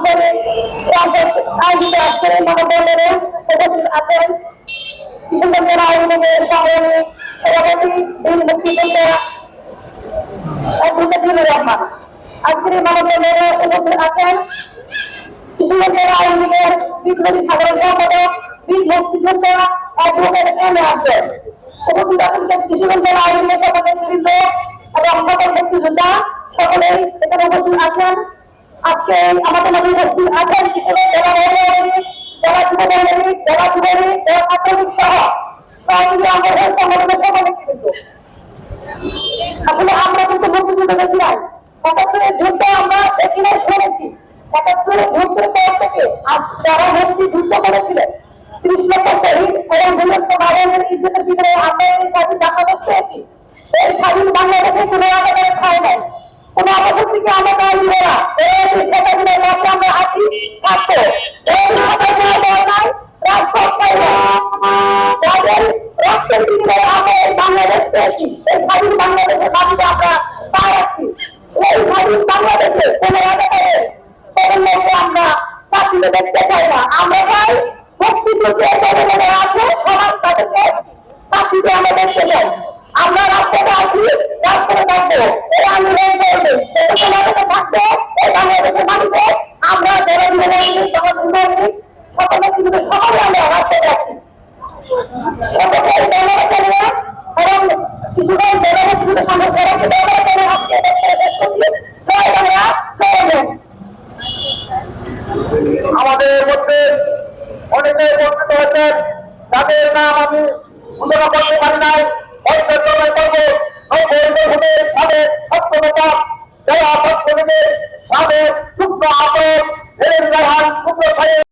করে আয়োজিত আজকের এই মানববন্ধনে উপস্থিত আছেন কিশোরগঞ্জের আওয়ামী লীগের সংগ্রামী সভাপতি বীর মুক্তিযোদ্ধা অ্যাডভোকেট জিল্লুর রহমান। আজকের এই মানববন্ধনে উপস্থিত আছেন কিশোরগঞ্জের আওয়ামী লীগের বিপ্লবী সাধারণ সম্পাদক বীর মুক্তিযোদ্ধা অ্যাডভোকেট এম এ আফজাল। উপস্থিত আছেন কিশোরগঞ্জের আওয়ামী লীগের সভাপতিবৃন্দ এবং সকল মুক্তিযোদ্ধা সকলেই এখানে উপস্থিত আছেন। আজকে আমাদের মাঝে উপস্থিত আছেন কিশোরগঞ্জ জেলা মহানগরী, জেলা যুবদলের, জেলা যুবলী, জেলা ছাত্রলীগ সহ সহযোগী আন্দোলনের সংগঠনের সকল নেতৃবৃন্দ। আসলে আমরা কিন্তু মুক্তিযুদ্ধ দেখি নাই, ৭৫-এর যুদ্ধ আমরা দেখি নাই, শুনেছি। ৭৫-এর যুদ্ধের পর থেকে যারা মুক্তিযুদ্ধ করেছিলেন ৩০ লক্ষ শহীদ এবং ২ লক্ষ বাঙালির ইজ্জতের ভিতরে আমরা এই স্বাধীন বাংলাদেশ পেয়েছি। এই স্বাধীন বাংলাদেশে কোনো আমাদের ঠাঁই নাই, কোন অবস্থা থেকে আমরা তৈরি করা এই শিক্ষার্থীদের মধ্যে আমরা আছি থাকবো। যাদের রক্তের বিনিময়ে আমরা এই বাংলাদেশ পেয়েছি, এই স্বাধীন বাংলাদেশের মাটিতে আমরা পা রাখছি। এই স্বাধীন বাংলাদেশে কোনো রাজাকারের মধ্যে আমরা চাকরিতে দেখতে চাই না। আমরা চাই মুক্তিযুদ্ধের জনগণের আছে সবার সাথে চাকরিতে আমরা দেখতে চাই। আমরা রাস্তাতে আসি, রাস্তাতে থাকবো, এই আন্দোলন করবে, থাকবো এই বাংলাদেশের মাটিতে। আমরা যারা সকলে কিন্তু সকলে আমরা রাস্তাতে আছি এবং কিশোরগঞ্জ জনগণের আমাদের মধ্যে অনেকে উপস্থিত হয়েছেন, তাদের নাম আমি ঘোষণা করতে পারি নাই। সাবেক সত্যতা যারা সত্যলীগের সাবেক যুগ্ম আহ্বায়ক